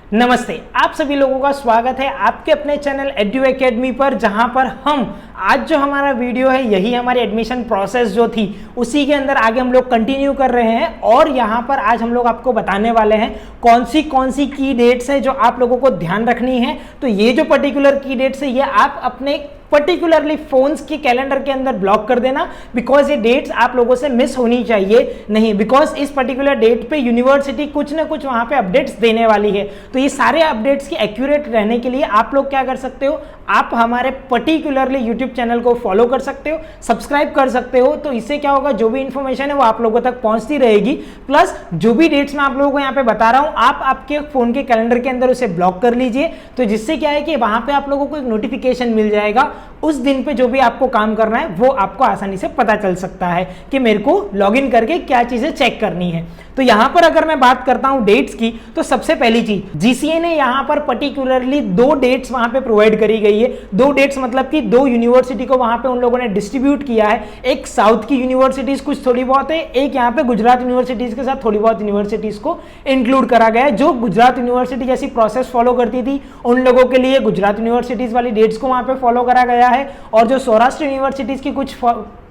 नमस्ते, आप सभी लोगों का स्वागत है आपके अपने चैनल एड्यू एकेडमी पर, जहां पर हम आज जो हमारा वीडियो है यही हमारी एडमिशन प्रोसेस जो थी उसी के अंदर आगे हम लोग कंटिन्यू कर रहे हैं। और यहां पर आज हम लोग आपको बताने वाले हैं कौन सी की डेट्स है जो आप लोगों को ध्यान रखनी है। तो ये जो पर्टिकुलर की डेट्स है ये आप अपने पर्टिकुलरली फोन्स के कैलेंडर के अंदर ब्लॉक कर देना, बिकॉज ये डेट्स आप लोगों से मिस होनी चाहिए नहीं, बिकॉज इस पर्टिकुलर डेट पे यूनिवर्सिटी कुछ ना कुछ वहां पे अपडेट्स देने वाली है। तो ये सारे अपडेट्स की एक्यूरेट रहने के लिए आप लोग क्या कर सकते हो, आप हमारे पर्टिकुलरली यूट्यूब चैनल को फॉलो कर सकते हो, सब्सक्राइब कर सकते हो। तो इससे क्या होगा, जो भी इंफॉर्मेशन है वो आप लोगों तक पहुंचती रहेगी। प्लस जो भी डेट्स मैं आप लोगों को यहाँ पे बता रहा हूँ आप आपके फोन के कैलेंडर के अंदर उसे ब्लॉक कर लीजिए, तो जिससे क्या है कि वहां पे आप लोगों को एक नोटिफिकेशन मिल जाएगा। उस दिन पे जो भी आपको काम करना है वो आपको आसानी से पता चल सकता है कि मेरे को लॉगिन करके क्या चीजें चेक करनी है। तो यहां पर अगर मैं बात करता हूं डेट्स की, तो सबसे पहली चीज जीसीए ने यहां पर पर्टिकुलरली 2 डेट्स वहां पे प्रोवाइड करी गई है। 2 डेट्स मतलब कि 2 यूनिवर्सिटी को वहां पे उन लोगों ने डिस्ट्रीब्यूट किया है। एक साउथ की यूनिवर्सिटीज कुछ थोड़ी बहुत है, एक यहां पे गुजरात यूनिवर्सिटीज के साथ थोड़ी बहुत यूनिवर्सिटीज को इंक्लूड करा गया है। जो गुजरात यूनिवर्सिटी जैसी प्रोसेस फॉलो करती थी उन लोगों के लिए गुजरात यूनिवर्सिटीज वाली डेट्स को वहां पे फॉलो करा गया है, और जो सौराष्ट्र यूनिवर्सिटीज की कुछ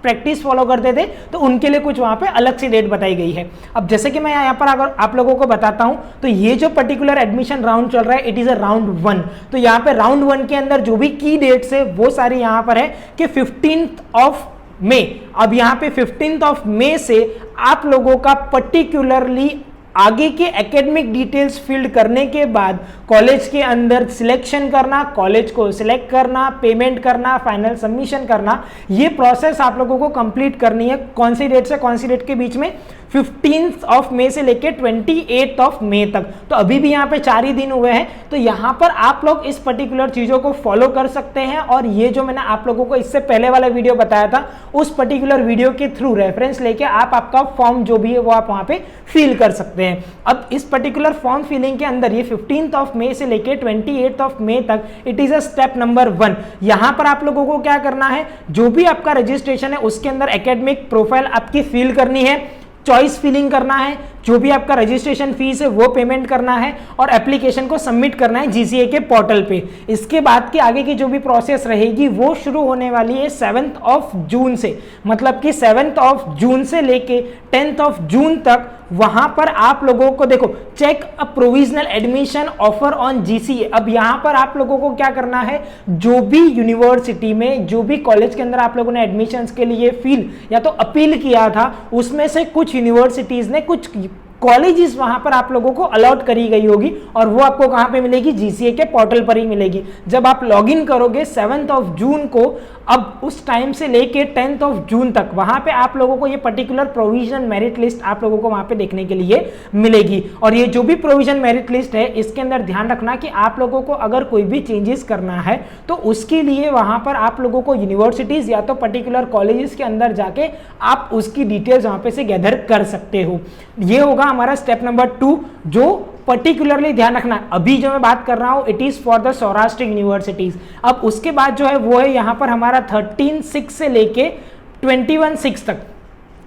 प्रैक्टिस फॉलो करते थे तो उनके लिए कुछ वहां पे अलग सी डेट बताई गई है। अब जैसे कि मैं यहाँ पर अगर आप लोगों को बताता हूं, तो ये जो पर्टिकुलर एडमिशन राउंड चल रहा है इट इज अ राउंड 1। तो यहाँ पे राउंड 1 के अंदर जो भी की डेट्स है वो सारी यहाँ पर है कि 15th ऑफ मई। अब यहाँ पे 15th ऑफ मई से आप लोगों का पर्टिकुलरली आगे के एकेडमिक डिटेल्स फिल्ड करने के बाद कॉलेज के अंदर सिलेक्शन करना, कॉलेज को सिलेक्ट करना, पेमेंट करना, फाइनल सबमिशन करना, ये प्रोसेस आप लोगों को कंप्लीट करनी है। कौन सी डेट से कौन सी डेट के बीच में, 15th ऑफ मई से लेके 28th ऑफ मई तक। तो अभी भी यहाँ पे 4 ही दिन हुए हैं, तो यहाँ पर आप लोग इस पर्टिकुलर चीजों को फॉलो कर सकते हैं। और ये जो मैंने आप लोगों को इससे पहले वाला वीडियो बताया था उस पर्टिकुलर वीडियो के थ्रू रेफरेंस लेके आप आपका फॉर्म जो भी है वो आप वहां पे फिल कर सकते हैं। अब इस पर्टिकुलर फॉर्म फिलिंग के अंदर ये 15th ऑफ मई से लेके 28th ऑफ मई तक it is a step number 1। यहां पर आप लोगों को क्या करना है, जो भी आपका रजिस्ट्रेशन है उसके अंदर एकेडमिक प्रोफाइल आपकी फिल करनी है, चॉइस फिलिंग करना है, जो भी आपका रजिस्ट्रेशन फीस है वो पेमेंट करना है और एप्लीकेशन को सबमिट करना है जीसीए के पोर्टल पे। इसके बाद की आगे की जो भी प्रोसेस रहेगी वो शुरू होने वाली है 7th ऑफ जून से, मतलब कि 7th ऑफ जून से लेके 10th ऑफ जून तक वहां पर आप लोगों को देखो check a provisional admission offer on GCA. अब यहां पर आप लोगों को क्या करना है, जो भी यूनिवर्सिटी में जो भी कॉलेज के अंदर आप लोगों ने एडमिशंस के लिए फील या तो अपील किया था उसमें से कुछ यूनिवर्सिटीज ने कुछ कॉलेजेस वहां पर आप लोगों को अलॉट करी गई होगी, और वो आपको कहां पे मिलेगी, जीसीए के पोर्टल पर ही मिलेगी। जब आप लॉगिन करोगे 7th ऑफ जून को, अब उस टाइम से लेके 10th ऑफ जून तक वहां पे आप लोगों को ये पर्टिकुलर प्रोविजन मेरिट लिस्ट आप लोगों को वहां पे देखने के लिए मिलेगी। और ये जो भी प्रोविजन मेरिट लिस्ट है इसके अंदर ध्यान रखना कि आप लोगों को अगर कोई भी चेंजेस करना है तो उसके लिए वहां पर आप लोगों को यूनिवर्सिटीज या तो पर्टिकुलर कॉलेजेस के अंदर जाके आप उसकी डिटेल्स वहां पे से गैदर कर सकते हो। ये होगा हमारा स्टेप नंबर 2, जो पर्टिकुलरली ध्यान रखना। अभी जो मैं बात कर रहा हूं it is for the Saurashtra universities. अब उसके बाद जो है वो है यहां पर हमारा 13/6 से लेके 21/6 तक,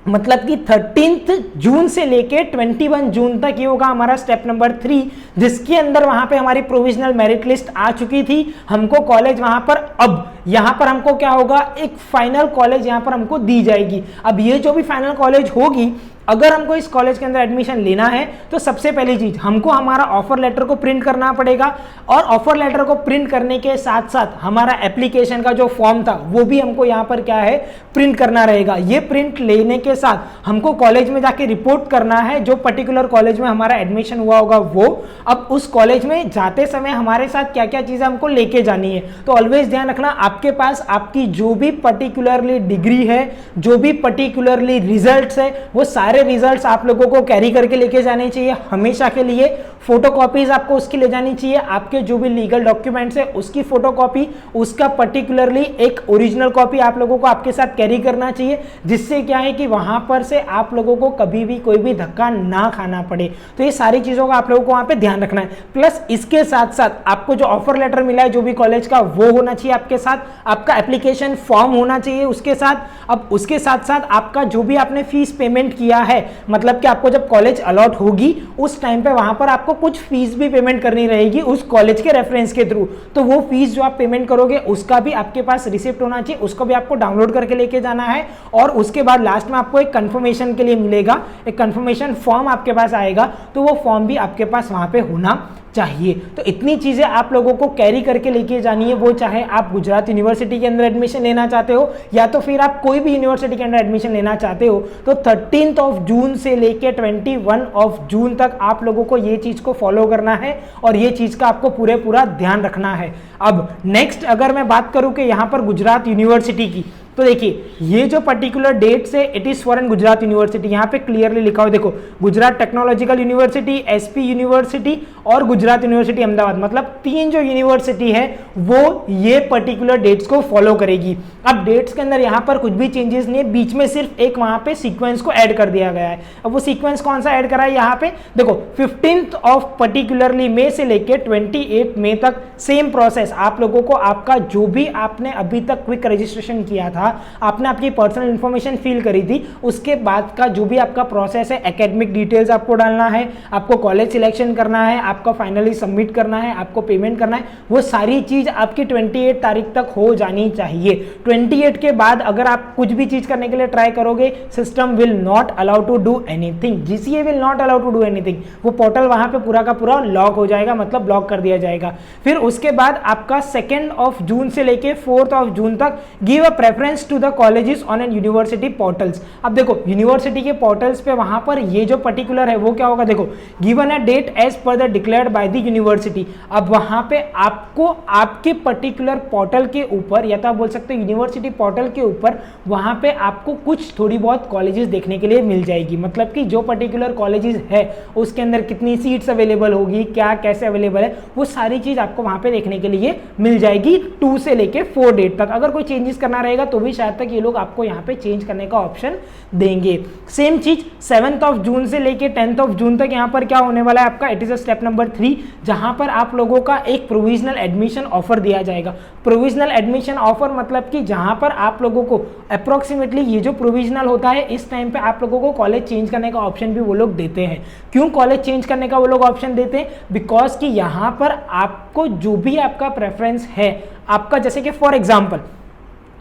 मतलब कि 13th जून से लेके 21 जून तक ये होगा हमारा स्टेप नंबर 3, जिसके अंदर वहां पे हमारी प्रोविजनल मेरिट लिस्ट आ चुकी थी। हमको कॉलेज वहां पर, अब यहां पर हमको क्या होगा, एक फाइनल कॉलेज यहां पर हमको दी जाएगी। अब ये जो भी फाइनल कॉलेज होगी, अगर हमको इस कॉलेज के अंदर एडमिशन लेना है तो सबसे पहली चीज हमको हमारा ऑफर लेटर को प्रिंट करना पड़ेगा, और ऑफर लेटर को प्रिंट करने के साथ साथ हमारा एप्लीकेशन का जो फॉर्म था वो भी हमको यहाँ पर क्या है, प्रिंट करना रहेगा। ये प्रिंट लेने के साथ हमको कॉलेज में जाके रिपोर्ट करना है, जो पर्टिकुलर कॉलेज में हमारा एडमिशन हुआ होगा वो। अब उस कॉलेज में जाते समय हमारे साथ क्या क्या चीजें हमको लेके जानी है, तो ऑलवेज ध्यान रखना आपके पास आपकी जो भी पर्टिकुलरली डिग्री है, जो भी पर्टिकुलरली रिजल्ट्स है, वो सारे रिजल्ट्स आप लोगों को कैरी करके लेके जाने चाहिए हमेशा के लिए। फोटोकॉपीज आपको उसकी ले जानी चाहिए, आपके जो भी लीगल डॉक्यूमेंट्स है उसकी फोटोकॉपी, उसका पर्टिकुलरली एक ओरिजिनल कॉपी आप लोगों को आपके साथ कैरी करना चाहिए, जिससे क्या है कि वहां पर से आप लोगों को कभी भी कोई भी धक्का ना खाना पड़े। तो ये सारी चीजों का आप लोगों को वहां पे ध्यान रखना है। प्लस इसके साथ साथ आपको जो ऑफर लेटर मिला है जो भी कॉलेज का वो होना चाहिए आपके साथ, आपका एप्लीकेशन फॉर्म होना चाहिए उसके साथ। अब उसके साथ साथ आपका जो भी आपने फीस पेमेंट किया है, मतलब कि आपको जब कॉलेज अलॉट होगी उस टाइम पे वहां पर आप आपको कुछ फीस भी पेमेंट करनी रहेगी उस कॉलेज के रेफरेंस के थ्रू, तो वो फीस जो आप पेमेंट करोगे उसका भी आपके पास रिसिप्ट होना चाहिए, उसको भी आपको डाउनलोड करके लेके जाना है। और उसके बाद लास्ट में आपको एक कंफर्मेशन के लिए मिलेगा, एक कंफर्मेशन फॉर्म आपके पास आएगा, तो वो फॉर्म भी आपके पास वहां पे होना चाहिए। तो इतनी चीजें आप लोगों को कैरी करके लेके जानी है, वो चाहे आप गुजरात यूनिवर्सिटी के अंदर एडमिशन लेना चाहते हो या तो फिर आप कोई भी यूनिवर्सिटी के अंदर एडमिशन लेना चाहते हो, तो 13 जून से लेके 21 जून तक आप लोगों को ये चीज को फॉलो करना है और ये चीज का आपको पूरा ध्यान रखना है। अब नेक्स्ट अगर मैं बात करूं कि यहां पर गुजरात यूनिवर्सिटी की, तो देखिए ये जो पर्टिकुलर डेट्स है it is for an Gujarat university, यहाँ पे क्लियरली लिखा हो, देखो Gujarat technological university, SP university और गुजरात यूनिवर्सिटी अहमदाबाद, मतलब 3 जो यूनिवर्सिटी है वो ये पर्टिकुलर डेट्स को फॉलो करेगी। अब डेट्स के अंदर यहाँ पर कुछ भी चेंजेस नहीं है, बीच में सिर्फ एक वहां पे सीक्वेंस को ऐड कर दिया गया है। अब वो सीक्वेंस कौन सा ऐड करा है यहाँ पे, देखो 15 पर्टिकुलरली मई से लेके 28 मई तक सेम प्रोसेस, आप लोगों को आपका जो भी आपने अभी तक क्विक रजिस्ट्रेशन किया था, आपने आपकी पर्सनल इंफॉर्मेशन फिल करी थी, उसके बाद का जो भी आपका प्रोसेस है, एकेडमिक डिटेल्स आपको डालना है, आपको कॉलेज सिलेक्शन करना है, आपको फाइनली सबमिट करना है, आपको पेमेंट करना है, वो सारी चीज आपकी 28 तारीख तक हो जानी चाहिए। 28 के बाद अगर आप कुछ भी चीज करने के लिए ट्राई करोगे, system will not allow to do anything, GCA will not allow to do anything, वो पोर्टल वहां पे पूरा का पूरा लॉक हो जाएगा, मतलब ब्लॉक कर दिया जाएगा। फिर उसके बाद आपका 2 जून से लेके 4 जून तक give a preference to the colleges on an university portals. अब देखो यूनिवर्सिटी के पोर्टल्स पे वहां पर ये जो पर्टिकुलर है वो क्या होगा, देखो given a date as per the declared by the university. अब वहां पे आपको आपके पर्टिकुलर पोर्टल के ऊपर, या तो आप बोल सकते हो यूनिवर्सिटी पोर्टल के ऊपर, वहां पे आपको कुछ थोड़ी बहुत कॉलेजेस देखने के लिए मिल जाएगी, मतलब कि जो पर्टिकुलर कॉलेजेस है उसके अंदर कितनी सीट्स अवेलेबल होगी, क्या कैसे अवेलेबल है, वो सारी चीज आपको वहां पे देखने के लिए मिल जाएगी 2 से लेके 4 डेट तक। अगर कोई चेंजेस करना रहेगा तो भी शायद तक ये लोग आपको यहाँ पे चेंज करने का ऑप्शन देंगे। सेम चीज 7 जून से लेके 10 जून तक यहाँ पर क्या होने वाला है आपका, it is a step number 3, जहां पर आप लोगों का एक प्रोविजनल एडमिशन ऑफर दिया जाएगा। प्रोविजनल एडमिशन ऑफर मतलब कि जहां पर आप लोगों को अप्रोक्सीमेटली ये जो प्रोविजनल होता है, इस टाइम पे आप लोगों को कॉलेज चेंज करने का ऑप्शन भी वो लोग देते हैं। क्यों कॉलेज चेंज करने का वो लोग ऑप्शन देते हैं, बिकॉज कि यहां पर आपको जो भी आपका प्रेफरेंस है आपका, जैसे कि फॉर एग्जाम्पल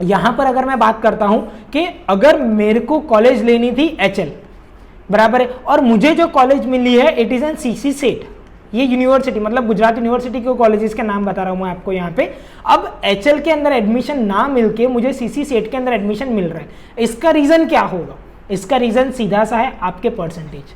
यहां पर अगर मैं बात करता हूं कि अगर मेरे को कॉलेज लेनी थी एचएल, बराबर है, और मुझे जो कॉलेज मिली है it is N CC set, ये यूनिवर्सिटी मतलब गुजरात यूनिवर्सिटी के कॉलेजेस के नाम बता रहा हूं मैं आपको यहाँ पे। अब एचएल के अंदर एडमिशन ना मिलके मुझे सीसी सेट के अंदर एडमिशन मिल रहा है, इसका रीजन क्या होगा, इसका रीजन सीधा सा है आपके परसेंटेज।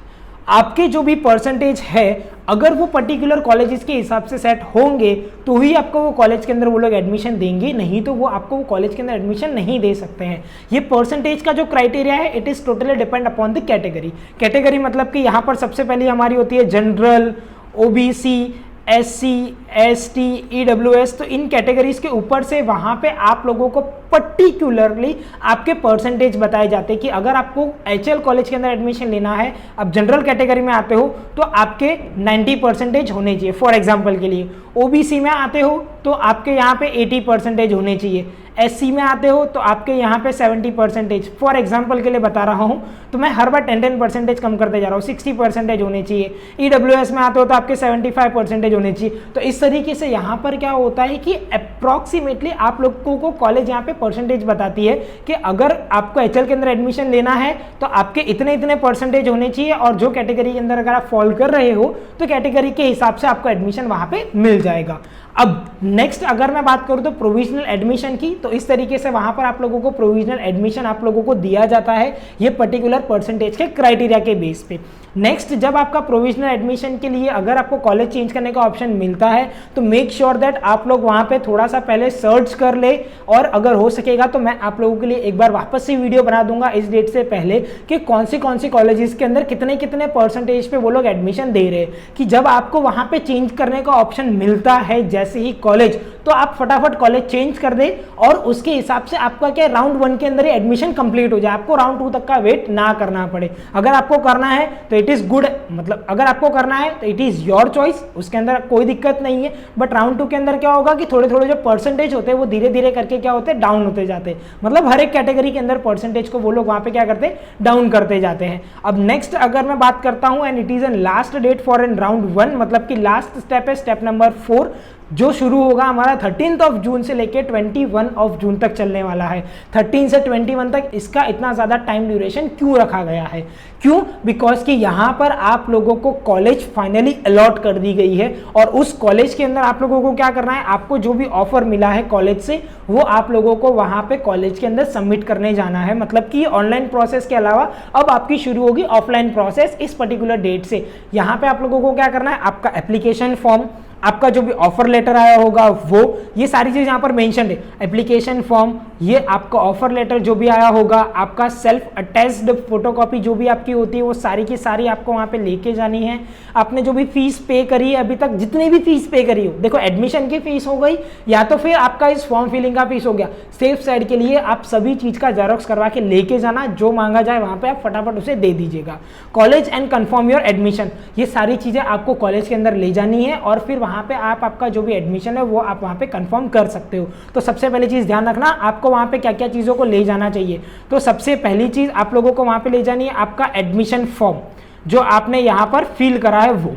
आपके जो भी परसेंटेज है अगर वो पर्टिकुलर कॉलेजेस के हिसाब से सेट होंगे तो ही आपको वो कॉलेज के अंदर वो लोग एडमिशन देंगे, नहीं तो वो आपको वो कॉलेज के अंदर एडमिशन नहीं दे सकते हैं। ये परसेंटेज का जो क्राइटेरिया है it is totally depend upon the category. Category मतलब कि यहाँ पर सबसे पहले हमारी होती है general, OBC, SC, ST, EWS, तो इन कैटेगरीज के ऊपर से वहां पे आप लोगों को पर्टिकुलरली आपके परसेंटेज बताए जाते हैं कि अगर आपको एचएल कॉलेज के अंदर एडमिशन लेना है, आप जनरल कैटेगरी में आते हो तो आपके 90% होने चाहिए। फॉर एग्जांपल के लिए ओबीसी में आते हो तो आपके यहाँ पे 80% होने चाहिए, एससी में आते हो तो आपके यहाँ पे 70%, फॉर एग्जांपल के लिए बता रहा हूँ, तो मैं हर बार 10% कम करते जा रहा हूँ, 60% होने चाहिए। ईडब्ल्यूएस में आते हो तो आपके 75% होने चाहिए। तो इस तरीके से यहाँ पर क्या होता है कि अप्रॉक्सीमेटली आप लोगों को कॉलेज यहाँ पे परसेंटेज बताती है कि अगर आपको एचएल के अंदर एडमिशन लेना है तो आपके इतने इतने परसेंटेज होने चाहिए, और जो कैटेगरी के अंदर अगर आप फॉल कर रहे हो तो कैटेगरी के हिसाब से आपको एडमिशन वहां पे मिल जाएगा। अब नेक्स्ट अगर मैं बात करूं तो प्रोविजनल एडमिशन की, तो इस तरीके से वहां पर आप लोगों को प्रोविजनल एडमिशन आप लोगों को दिया जाता है ये पर्टिकुलर परसेंटेज के क्राइटेरिया के बेस पे। नेक्स्ट जब आपका प्रोविजनल एडमिशन के लिए अगर आपको कॉलेज चेंज करने का ऑप्शन मिलता है तो मेक श्योर दैट आप लोग वहां पे थोड़ा सा पहले सर्च कर ले, और अगर हो सकेगा तो मैं आप लोगों के लिए एक बार वापस से वीडियो बना दूंगा इस डेट से पहले कि कौन सी कॉलेजेस के अंदर कितने कितने परसेंटेज पे वो लोग एडमिशन दे रहे हैं, कि जब आपको वहां पे चेंज करने का ऑप्शन मिलता है जैसे जैसे ही कॉलेज, तो आप फटाफट कॉलेज चेंज कर दे और उसके हिसाब से आपका क्या राउंड 1 के अंदर ही एडमिशन कंप्लीट हो जाए, आपको राउंड 2 तक का वेट ना करना पड़े। अगर आपको करना है तो इट इज गुड, मतलब अगर आपको करना है तो इट इज योर चॉइस, उसके अंदर कोई दिक्कत नहीं है। बट राउंड 2 के अंदर क्या होगा कि थोड़े थोड़े जो परसेंटेज होते हैं वो धीरे धीरे करके क्या होते हैं, डाउन होते जाते हैं। मतलब हर एक कैटेगरी के अंदर परसेंटेज को वो लोग वहां पे क्या करते हैं, डाउन करते जाते हैं। अब नेक्स्ट अगर मैं बात करता हूं, and it is an last date for an round 1, मतलब कि लास्ट स्टेप है स्टेप नंबर 4, जो शुरू होगा हमारा 13 जून से लेके 21 जून तक चलने वाला है। 13 से 21 तक इसका इतना ज़्यादा टाइम ड्यूरेशन क्यों रखा गया है? क्यों? बिकॉज कि यहाँ पर आप लोगों को कॉलेज फाइनली अलॉट कर दी गई है और उस कॉलेज के अंदर आप लोगों को क्या करना है, आपको जो भी ऑफर मिला है कॉलेज से वो आप लोगों को वहाँ पे कॉलेज के अंदर सबमिट करने जाना है। मतलब कि ऑनलाइन प्रोसेस के अलावा अब आपकी शुरू होगी ऑफलाइन प्रोसेस इस पर्टिकुलर डेट से। यहाँ पे आप लोगों को क्या करना है, आपका एप्लीकेशन फॉर्म, आपका जो भी ऑफर लेटर आया होगा वो, ये सारी चीज यहां पर मेंशन है। एप्लीकेशन फॉर्म, ये आपका ऑफर लेटर जो भी आया होगा, आपका सेल्फ अटैच्ड फोटोकॉपी जो भी आपकी होती है वो सारी की सारी आपको वहां पे लेके जानी है। आपने जो भी फीस पे करी है अभी तक, जितनी भी फीस पे करी हो, देखो एडमिशन की फीस हो गई या तो फिर आपका इस फॉर्म फिलिंग का फीस हो गया, सेफ साइड के लिए आप सभी चीज का जेरॉक्स करवा के लेके जाना, जो मांगा जाए वहां पे आप फटाफट उसे दे दीजिएगा। College and confirm your admission, ये सारी चीजें आपको कॉलेज के अंदर ले जानी है और फिर वहां पे आप आपका जो भी एडमिशन है वो आप वहां पे कंफर्म कर सकते हो। तो सबसे पहली चीज ध्यान रखना, आपको वहां पे क्या क्या चीजों को ले जाना चाहिए। तो सबसे पहली चीज आप लोगों को वहां पे ले जानी है आपका एडमिशन फॉर्म जो आपने यहां पर फिल करा है वो।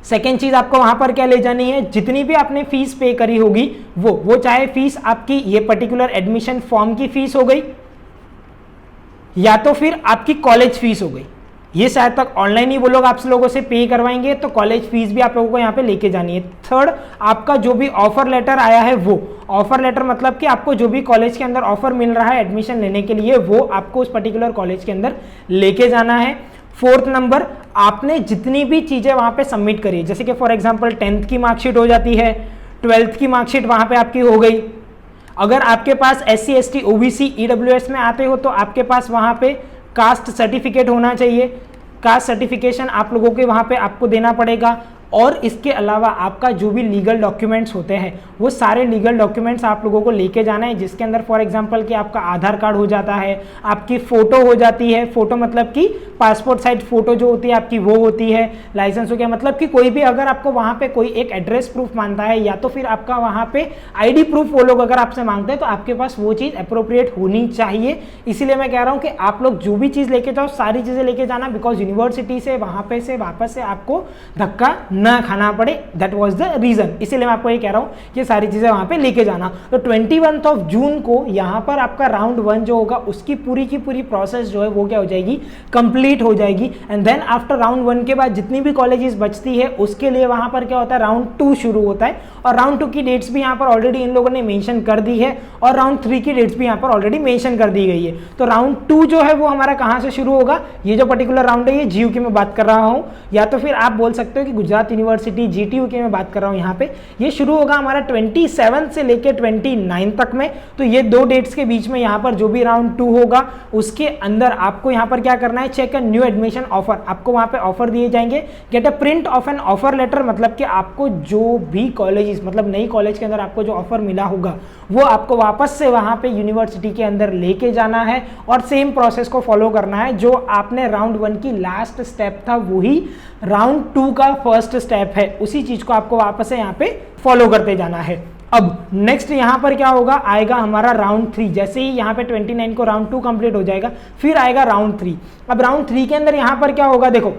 सेकेंड चीज आपको वहां पर क्या ले जानी है, जितनी भी आपने फीस पे करी होगी वो चाहे फीस आपकी ये पर्टिकुलर एडमिशन फॉर्म की फीस हो गई या तो फिर आपकी कॉलेज फीस हो गई, ये शायद तक ऑनलाइन ही वो लोग आप लोगों से पे करवाएंगे, तो कॉलेज फीस भी आप लोगों को यहाँ पे लेके जानी है। थर्ड, आपका जो भी ऑफर लेटर आया है वो, ऑफर लेटर मतलब कि आपको जो भी कॉलेज के अंदर ऑफर मिल रहा है एडमिशन लेने के लिए वो आपको उस पर्टिकुलर कॉलेज के अंदर लेके जाना है। फोर्थ नंबर, आपने जितनी भी चीजें वहां पे सबमिट करी है, जैसे कि फॉर एग्जांपल 10th की मार्कशीट हो जाती है, 12th की मार्कशीट वहां पे आपकी हो गई। अगर आपके पास SC ST OBC EWS में आते हो तो आपके पास वहां पे कास्ट सर्टिफिकेट होना चाहिए, कास्ट सर्टिफिकेशन आप लोगों के वहां पे आपको देना पड़ेगा। और इसके अलावा आपका जो भी लीगल डॉक्यूमेंट्स होते हैं वो सारे लीगल डॉक्यूमेंट्स आप लोगों को लेके जाना है, जिसके अंदर फॉर एग्जांपल कि आपका आधार कार्ड हो जाता है, आपकी फोटो हो जाती है, फोटो मतलब कि पासपोर्ट साइज फोटो जो होती है आपकी वो होती है, लाइसेंस हो गया, मतलब कि कोई भी अगर आपको वहां पे कोई एक एड्रेस प्रूफ मांगता है या तो फिर आपका वहां पे ID प्रूफ वो लोग अगर आपसे मांगते हैं तो आपके पास वो चीज अप्रोप्रिएट होनी चाहिए। इसीलिए मैं कह रहा हूं कि आप लोग जो भी चीज लेके जाओ सारी चीजें लेके जाना, बिकॉज यूनिवर्सिटी से वहां पे से वापस से आपको धक्का ना खाना पड़े, दैट वाज द रीजन। इसीलिए मैं आपको ये कह रहा हूं कि सारी चीजें वहां पे लेके जाना। तो 21 जून को यहां पर आपका राउंड 1 जो होगा उसकी पूरी की पूरी प्रोसेस जो है वो क्या हो जाएगी, कंप्लीट हो जाएगी। एंड देन आफ्टर राउंड 1 के बाद जितनी भी कॉलेजेस बचती है उसके लिए वहां पर क्या होता है, राउंड 2 शुरू होता है और राउंड 2 की डेट्स भी यहां पर ऑलरेडी इन लोगों ने मेंशन कर दी है और राउंड 3 की डेट्स भी यहां पर ऑलरेडी मेंशन कर दी गई है। तो राउंड 2 जो है वो हमारा कहां से शुरू होगा, ये जो पर्टिकुलर राउंड है ये GU की मैं बात कर रहा हूं, या तो फिर आप बोल सकते हो कि गुजरात यूनिवर्सिटी GTU की मैं बात कर रहा हूं, यहाँ पे ये शुरू होगा हमारा 27 से लेके 29 तक में। तो ये 2 डेट्स के बीच में यहाँ पर जो भी राउंड 2 होगा उसके अंदर आपको यहाँ पर क्या करना है, check a new admission offer, आपको वहां पे ऑफर दिए जाएंगे। Get a print of an offer letter, मतलब कि आपको जो भी कॉलेजेस, मतलब नई कॉलेज के अंदर आपको जो ऑफर मिला होगा वो आपको वापस से वहां पे यूनिवर्सिटी के अंदर लेके जाना है और सेम प्रोसेस को फॉलो करना है। जो आपने राउंड 1 की लास्ट स्टेप था वही राउंड 2 का फर्स्ट स्टेप है, उसी चीज को आपको वापस से यहाँ पे फॉलो करते जाना है। अब नेक्स्ट यहाँ पर क्या होगा, आएगा हमारा राउंड 3। जैसे ही यहाँ पे 29 को राउंड 2 कंप्लीट हो जाएगा फिर आएगा राउंड 3। अब राउंड 3 के अंदर यहाँ पर क्या होगा, देखो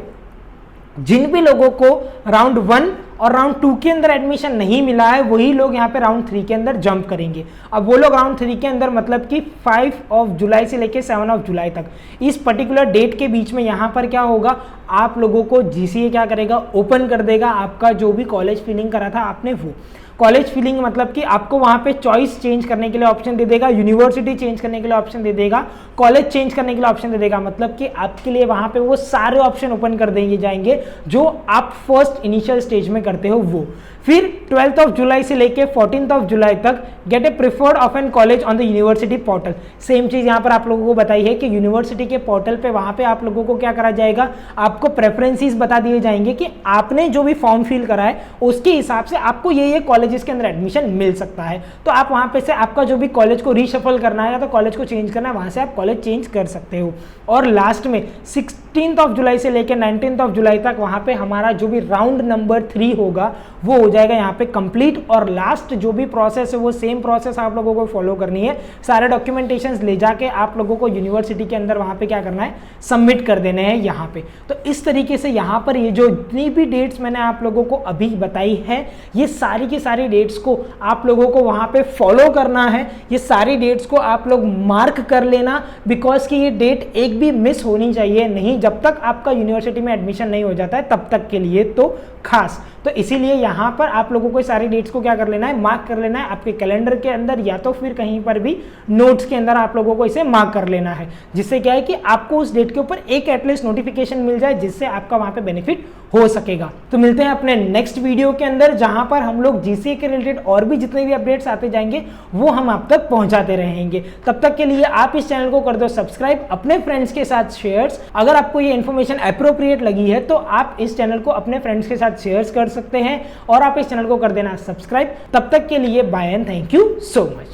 जिन भी लोगों को राउंड 1 और राउंड 2 के अंदर एडमिशन नहीं मिला है वही लोग यहाँ पे राउंड 3 के अंदर जंप करेंगे। अब वो लोग राउंड 3 के अंदर मतलब कि 5 जुलाई से लेके 7 जुलाई तक इस पर्टिकुलर डेट के बीच में यहाँ पर क्या होगा, आप लोगों को GCA क्या करेगा, ओपन कर देगा आपका जो भी कॉलेज फिलिंग करा था आपने वो। कॉलेज फिलिंग मतलब कि आपको वहां पे चॉइस चेंज करने के लिए ऑप्शन दे देगा, यूनिवर्सिटी चेंज करने के लिए ऑप्शन दे देगा, कॉलेज चेंज करने के लिए ऑप्शन दे देगा, मतलब कि आपके लिए वहां पे वो सारे ऑप्शन ओपन कर देंगे जाएंगे जो आप फर्स्ट इनिशियल स्टेज में करते हो वो। फिर 12th ऑफ जुलाई से लेके 14th ऑफ जुलाई तक get a preferred of an college on the university portal. Same चीज यहाँ पर आप लोगों को बताई है कि यूनिवर्सिटी के पोर्टल पे वहां पे आप लोगों को क्या करा जाएगा, आपको प्रेफरेंसेस बता दिए जाएंगे कि आपने जो भी फॉर्म फिल करा है उसके हिसाब से आपको ये कॉलेजेस के अंदर एडमिशन मिल सकता है। तो आप वहां पे से आपका जो भी कॉलेज को रीशफल करना है या तो कॉलेज को चेंज करना है, वहां से आप कॉलेज चेंज कर सकते हो। और लास्ट में 16th ऑफ जुलाई से लेकर 19th ऑफ जुलाई तक वहां पे हमारा जो भी राउंड नंबर 3 होगा वो हो जाएगा यहाँ पे कंप्लीट। और लास्ट जो भी प्रोसेस है वो सेम प्रोसेस आप लोगों को फॉलो करनी है। सारे डॉक्यूमेंटेशंस ले जाके आप लोगों को यूनिवर्सिटी के अंदर वहां पे क्या करना है, सबमिट कर देने हैं यहाँ पे। तो इस तरीके से यहाँ पर ये जो जितनी भी डेट्स मैंने आप लोगों को अभी बताई है, ये सारी की सारी डेट्स को आप लोगों को वहां पे फॉलो करना है। ये सारी डेट्स को आप लोग मार्क कर लेना, बिकॉज कि ये डेट एक भी मिस होनी चाहिए नहीं, जब तक आपका यूनिवर्सिटी में एडमिशन नहीं हो जाता है तब तक के लिए तो खास। तो इसीलिए यहां पर आप लोगों को सारी डेट्स को क्या कर लेना है, मार्क कर लेना है आपके कैलेंडर के अंदर या तो फिर कहीं पर भी नोट्स के अंदर आप लोगों को इसे मार्क कर लेना है, जिससे क्या है कि आपको उस डेट के ऊपर एक एटलीस्ट नोटिफिकेशन मिल जाए जिससे आपका वहां पे बेनिफिट हो सकेगा। तो मिलते हैं अपने नेक्स्ट वीडियो के अंदर, जहां पर हम लोग जीसीए के रिलेटेड और भी जितने भी अपडेट्स आते जाएंगे वो हम आप तक पहुंचाते रहेंगे। तब तक के लिए आप इस चैनल को कर दो सब्सक्राइब, अपने फ्रेंड्स के साथ शेयर्स। अगर आपको ये इन्फॉर्मेशन एप्रोप्रिएट लगी है तो आप इस चैनल को अपने फ्रेंड्स के साथ शेयर कर सकते हैं और आप इस चैनल को कर देना सब्सक्राइब। तब तक के लिए bye and thank you so much.